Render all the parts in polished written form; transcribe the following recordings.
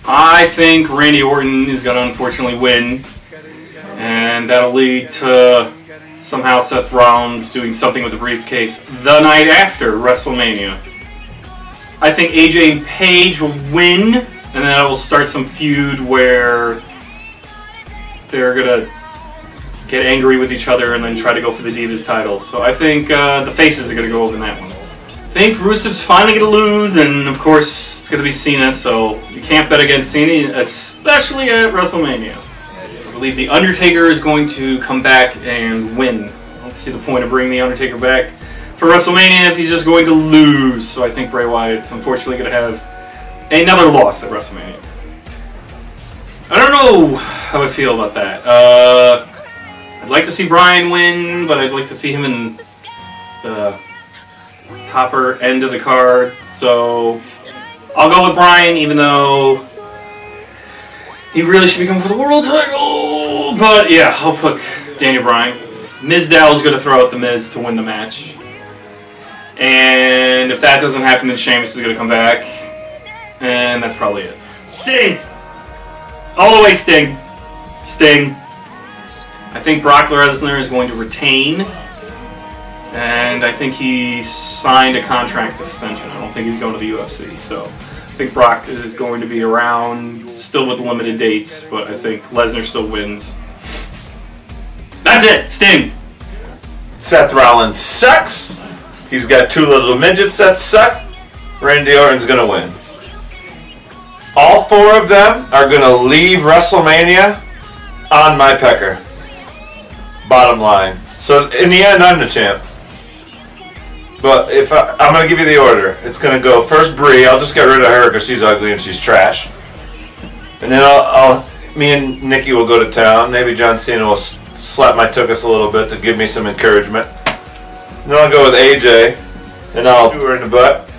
I think Randy Orton is going to unfortunately win, and that'll lead to somehow Seth Rollins doing something with the briefcase the night after WrestleMania. I think AJ and Paige will win, and then that will start some feud where they're going to get angry with each other and then try to go for the Divas titles. So I think the faces are going to go over in that one. I think Rusev's finally going to lose, and of course it's going to be Cena, so you can't bet against Cena, especially at WrestleMania. I believe The Undertaker is going to come back and win. I don't see the point of bringing The Undertaker back for WrestleMania if he's just going to lose. So I think Bray Wyatt's unfortunately going to have another loss at WrestleMania. I don't know how I feel about that. I'd like to see Bryan win, but I'd like to see him in the topper end of the card. So I'll go with Bryan, even though he really should be going for the world title. But yeah, I'll pick Daniel Bryan. Mizdow is going to throw out The Miz to win the match. And if that doesn't happen, then Sheamus is going to come back. And that's probably it. Sting! All the way Sting. Sting. I think Brock Lesnar is going to retain. And I think he's signed a contract extension. I don't think he's going to the UFC. So I think Brock is going to be around, still with limited dates. But I think Lesnar still wins. That's it. Sting. Seth Rollins sucks. He's got two little midgets that suck. Randy Orton's going to win. All four of them are going to leave WrestleMania on my pecker. Bottom line. So in the end, I'm the champ. But if I'm going to give you the order. It's going to go first Brie. I'll just get rid of her because she's ugly and she's trash. And then me and Nikki will go to town. Maybe John Cena will slap my tuchus a little bit to give me some encouragement. Then I'll go with AJ, and I'll do her in the butt,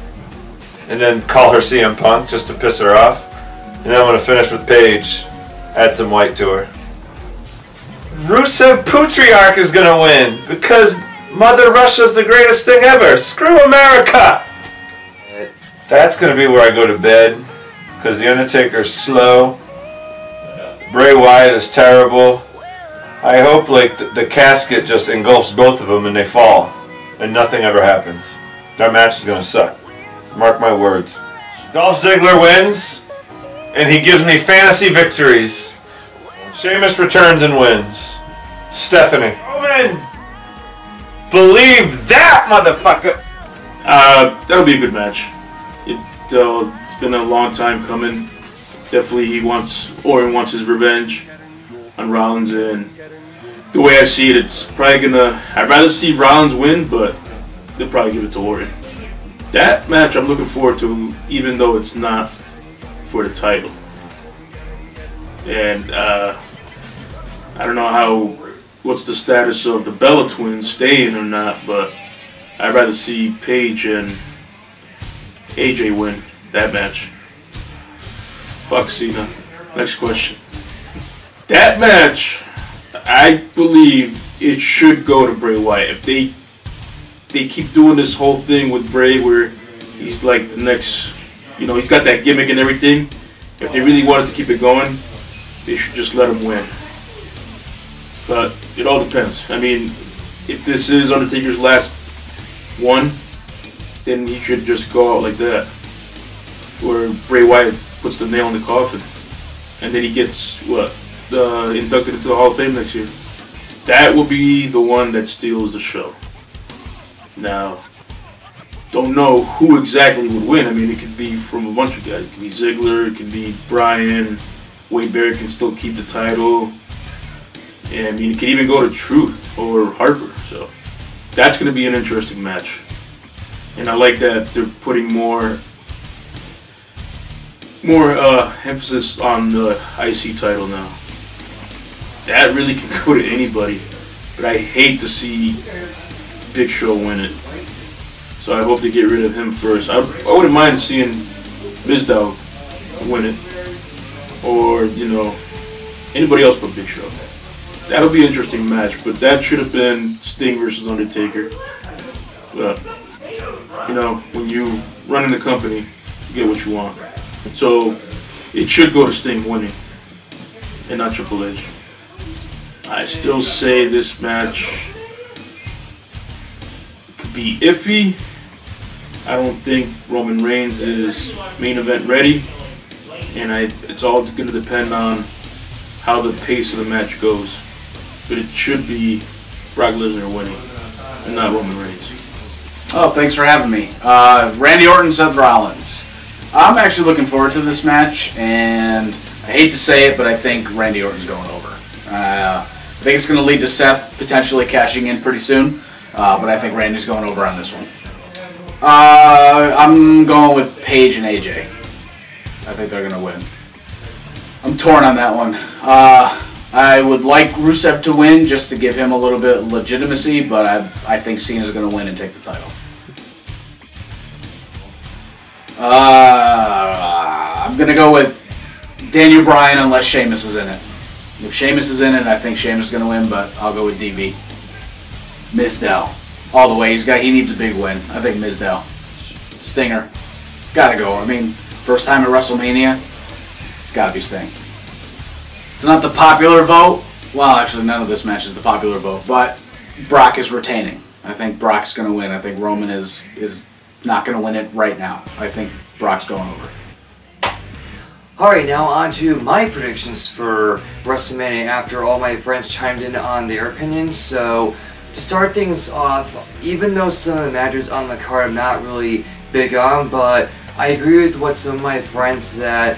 and then call her CM Punk just to piss her off. And then I'm going to finish with Paige, add some white to her. Rusev Patriarch is going to win, because Mother Russia's the greatest thing ever. Screw America! That's going to be where I go to bed, because The Undertaker's slow. Bray Wyatt is terrible. I hope like the casket just engulfs both of them and they fall. And nothing ever happens. That match is going to suck. Mark my words. Dolph Ziggler wins, and he gives me fantasy victories. Sheamus returns and wins. Stephanie. Roman! Believe that, motherfucker! That'll be a good match. It's been a long time coming. Definitely Orton wants his revenge on Rollins, and the way I see it, it's probably gonna. I'd rather see Rollins win, but they'll probably give it to Orton. That match I'm looking forward to, even though it's not for the title. And I don't know what's the status of the Bella twins staying or not, but I'd rather see Paige and AJ win that match. Fuck Cena. Next question. That match, I believe it should go to Bray Wyatt. If they keep doing this whole thing with Bray where he's like the next, he's got that gimmick and everything. If they really wanted to keep it going, they should just let him win. But it all depends. I mean, if this is Undertaker's last one, then he should just go out like that. Where Bray Wyatt puts the nail in the coffin. And then he gets, inducted into the Hall of Fame next year. That will be the one that steals the show. Now, don't know who exactly would win. I mean, it could be from a bunch of guys. It could be Ziggler, it could be Bryan, Wade Barrett can still keep the title. And I mean, it could even go to Truth or Harper. So, that's going to be an interesting match. And I like that they're putting more emphasis on the IC title now. That really can go to anybody, but I hate to see Big Show win it. So I hope they get rid of him first. I wouldn't mind seeing Mizdow win it, or anybody else but Big Show. That'll be an interesting match, but that should have been Sting versus Undertaker. But when you run in the company, you get what you want. So it should go to Sting winning, and not Triple H. I still say this match could be iffy. I don't think Roman Reigns is main event ready, and it's all going to depend on how the pace of the match goes. But it should be Brock Lesnar winning, and not Roman Reigns. Oh, thanks for having me. Randy Orton, Seth Rollins. I'm actually looking forward to this match, and I hate to say it, but I think Randy Orton's going over. I think it's going to lead to Seth potentially cashing in pretty soon, but I think Randy's going over on this one. I'm going with Paige and AJ. I think they're going to win. I'm torn on that one. I would like Rusev to win just to give him a little bit of legitimacy, but I think Cena's going to win and take the title. I'm going to go with Daniel Bryan unless Sheamus is in it. If Sheamus is in it, I think Sheamus is going to win, but I'll go with DB. Mizdow. All the way. He needs a big win. I think Mizdow. Stinger. It's got to go. I mean, first time at WrestleMania, it's got to be Sting. It's not the popular vote. Well, actually, none of this match is the popular vote, but Brock is retaining. I think Brock's going to win. I think Roman is not going to win it right now. I think Brock's going over. Alright, now on to my predictions for WrestleMania after all my friends chimed in on their opinions. So, to start things off, even though some of the matches on the card I'm not really big on, but I agree with what some of my friends said.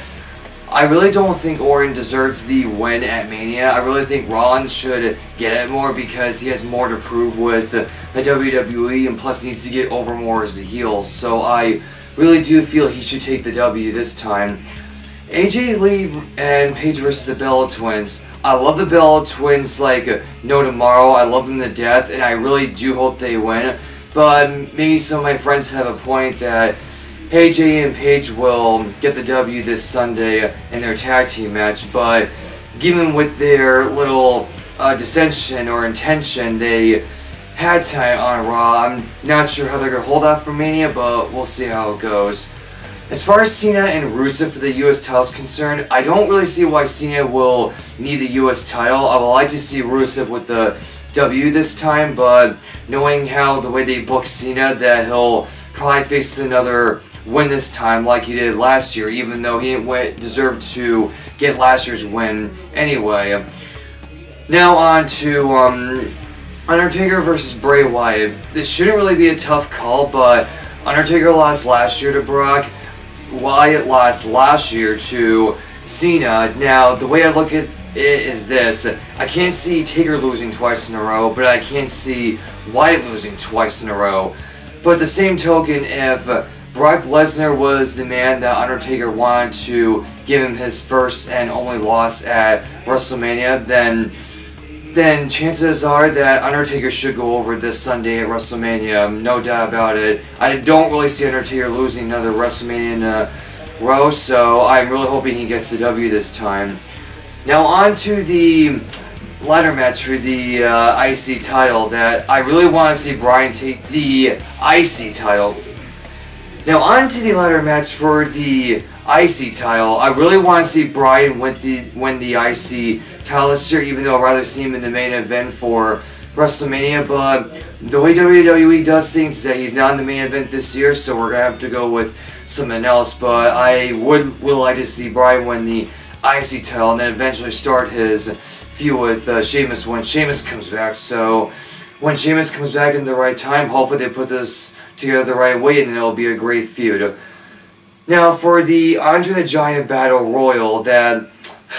I really don't think Orton deserves the win at Mania. I really think Rollins should get it more because he has more to prove with the WWE and plus needs to get over more as a heel. So I really do feel he should take the W this time. AJ Lee and Paige versus the Bella Twins. I love the Bella Twins like no tomorrow. I love them to death and I really do hope they win. But maybe some of my friends have a point that AJ and Paige will get the W this Sunday in their tag team match, but given with their little dissension or intention they had tonight on Raw, I'm not sure how they're going to hold out for Mania, but we'll see how it goes. As far as Cena and Rusev for the US title is concerned, I don't really see why Cena will need the US title. I would like to see Rusev with the W this time, but knowing how the way they booked Cena, that he'll probably face another win this time like he did last year, even though he didn't deserve to get last year's win anyway. Now on to Undertaker versus Bray Wyatt. This shouldn't really be a tough call, but Undertaker lost last year to Brock. Wyatt lost last year to Cena. Now, the way I look at it is this. I can't see Taker losing twice in a row, but I can't see Wyatt losing twice in a row. But at the same token, if Brock Lesnar was the man that Undertaker wanted to give him his first and only loss at WrestleMania, then chances are that Undertaker should go over this Sunday at WrestleMania, no doubt about it. I don't really see Undertaker losing another WrestleMania in a row, so I'm really hoping he gets the W this time. Now on to the ladder match for the IC title that I really want to see Bryan take the IC title. Now on to the ladder match for the IC title. I really want to see Bryan win the IC title this year, even though I'd rather see him in the main event for WrestleMania, but the way WWE does things is that he's not in the main event this year, so we're going to have to go with something else, but I would like to see Bryan win the IC title and then eventually start his feud with Sheamus when Sheamus comes back. So when Sheamus comes back in the right time, hopefully they put this together the right way and then it'll be a great feud. Now for the Andre the Giant Battle Royal, that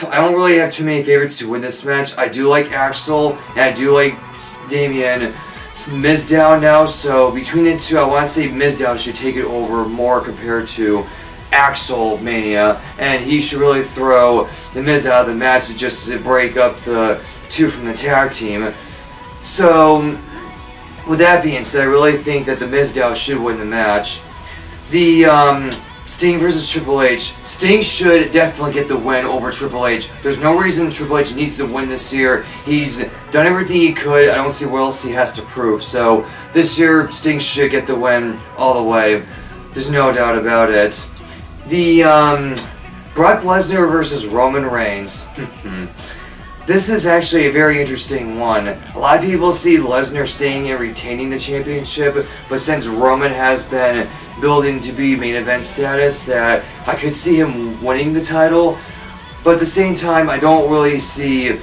I don't really have too many favorites to win this match. I do like Axel and I do like Damian Mizdow now, so between the two I want to say Mizdow should take it over more compared to Axel Mania, and he should really throw the Miz out of the match just to break up the two from the tag team. So with that being said, I really think that the Mizdow should win the match. The Sting versus Triple H. Sting should definitely get the win over Triple H. There's no reason Triple H needs to win this year. He's done everything he could. I don't see what else he has to prove. So this year, Sting should get the win all the way. There's no doubt about it. The Brock Lesnar versus Roman Reigns. This is actually a very interesting one. A lot of people see Lesnar staying and retaining the championship, but since Roman has been building to be main event status, that I could see him winning the title. But at the same time, I don't really see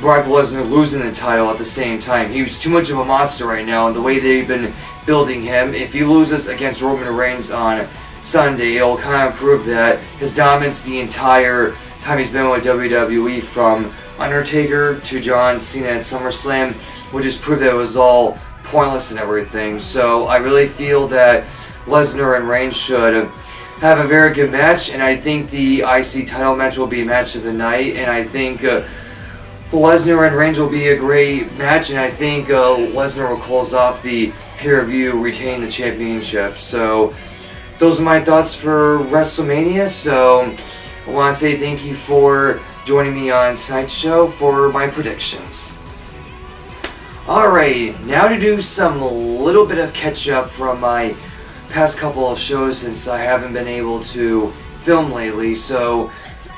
Brock Lesnar losing the title at the same time. He's too much of a monster right now, and the way they've been building him, if he loses against Roman Reigns on Sunday, it'll kind of prove that his dominance the entire time he's been with WWE, from Undertaker to John Cena at SummerSlam, would just prove that it was all pointless and everything. So I really feel that Lesnar and Reigns should have a very good match, and I think the IC title match will be a match of the night, and I think Lesnar and Reigns will be a great match, and I think Lesnar will close off the pay-per-view, retain the championship. So those are my thoughts for WrestleMania. So I want to say thank you for joining me on tonight's show for my predictions. Alright, now to do some little bit of catch up from my past couple of shows, since I haven't been able to film lately. So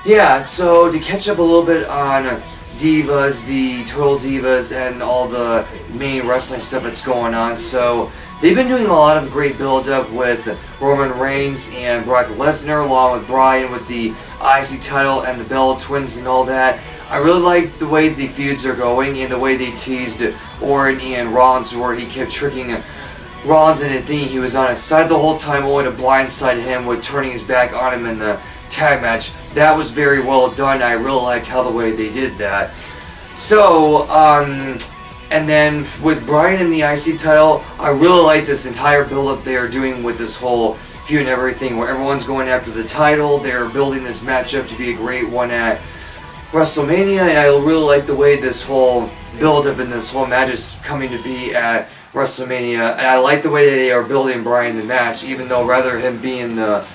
yeah, so to catch up a little bit on Divas, the Total Divas, and all the main wrestling stuff that's going on. So they've been doing a lot of great build-up with Roman Reigns and Brock Lesnar, along with Bryan with the IC title and the Bella Twins and all that. I really like the way the feuds are going and the way they teased Orton and Rollins, where he kept tricking Rollins into thinking he was on his side the whole time, only to blindside him with turning his back on him in the tag match. That was very well done. I really liked how the way they did that. So, and then with Bryan in the IC title, I really like this entire build-up they are doing with this whole feud and everything, where everyone's going after the title. They're building this matchup to be a great one at WrestleMania, and I really like the way this whole build-up and this whole match is coming to be at WrestleMania. And I like the way that they are building Bryan the match, even though rather him being the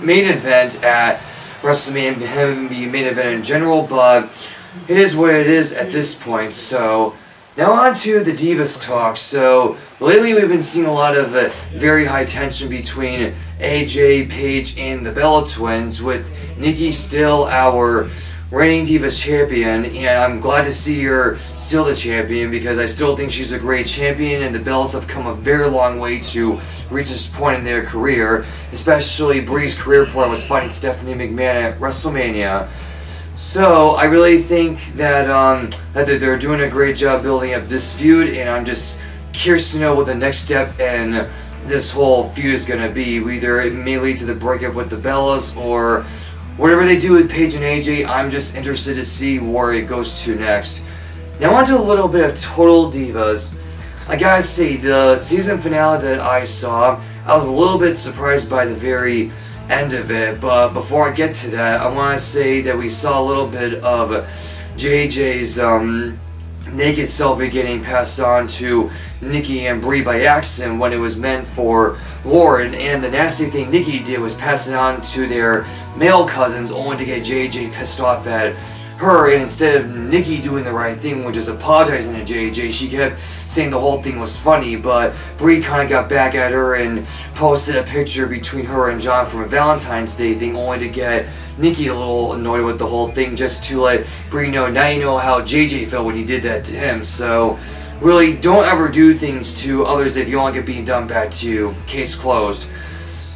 main event at WrestleMania, him being main event in general, but it is what it is at this point. So now on to the Divas talk. So lately we've been seeing a lot of very high tension between AJ, Paige, and the Bella Twins, with Nikki still our reigning Divas champion, and I'm glad to see her still the champion, because I still think she's a great champion, and the Bellas have come a very long way to reach this point in their career, especially Brie's career point was fighting Stephanie McMahon at WrestleMania. So I really think that that they're doing a great job building up this feud, and I'm just curious to know what the next step in this whole feud is going to be. Either it may lead to the breakup with the Bellas, or whatever they do with Paige and AJ. I'm just interested to see where it goes to next. Now on to a little bit of Total Divas. I gotta say, the season finale that I saw, I was a little bit surprised by the very end of it, but before I get to that, I want to say that we saw a little bit of JJ's naked selfie getting passed on to Nikki and Brie by accident when it was meant for Lauren, and the nasty thing Nikki did was pass it on to their male cousins, only to get JJ pissed off at her, and instead of Nikki doing the right thing, which is apologizing to JJ, she kept saying the whole thing was funny, but Brie kind of got back at her and posted a picture between her and John from a Valentine's Day thing, only to get Nikki a little annoyed with the whole thing, just to let Brie know, now you know how JJ felt when he did that to him. So really, don't ever do things to others if you want to get being done back to you. Case closed.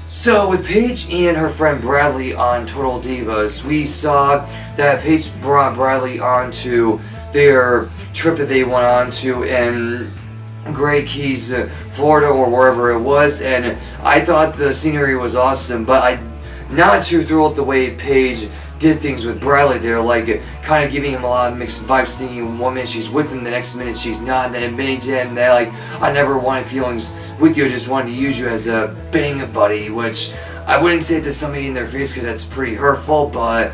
So with Paige and her friend Bradley on Total Divas, we saw that Paige brought Bradley onto their trip that they went on to in Great Keys, Florida, or wherever it was, and I thought the scenery was awesome, but I'm not too thrilled the way Paige did things with Bradley there, like kind of giving him a lot of mixed vibes, thinking one minute she's with him, the next minute she's not, and then admitting to him that, like, I never wanted feelings with you, I just wanted to use you as a bang buddy, which I wouldn't say it to somebody in their face because that's pretty hurtful, but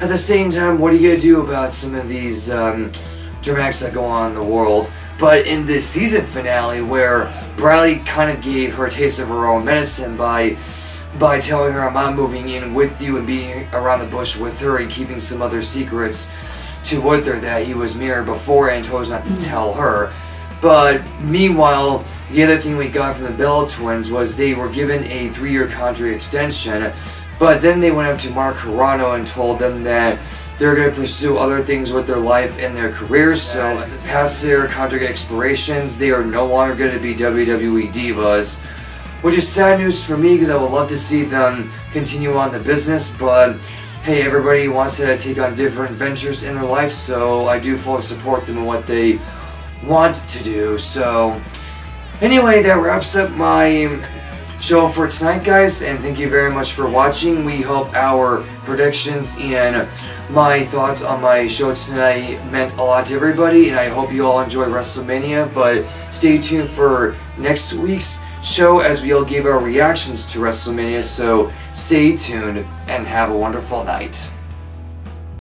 at the same time, what are you going to do about some of these dramatics that go on in the world? But in this season finale, where Bradley kind of gave her a taste of her own medicine by telling her I'm not moving in with you and being around the bush with her and keeping some other secrets to with her that he was married before and chose not to tell her. But meanwhile, the other thing we got from the Bella Twins was they were given a 3-year contract extension But then they went up to Mark Carrano and told them that they're going to pursue other things with their life and their careers, so past their contract expirations, they are no longer going to be WWE Divas, which is sad news for me because I would love to see them continue on the business, but hey, everybody wants to take on different ventures in their life, so I do fully support them in what they want to do. So anyway, that wraps up my show for tonight, guys, and thank you very much for watching. We hope our predictions and my thoughts on my show tonight meant a lot to everybody, and I hope you all enjoy WrestleMania, but stay tuned for next week's show as we all give our reactions to WrestleMania, so stay tuned and have a wonderful night.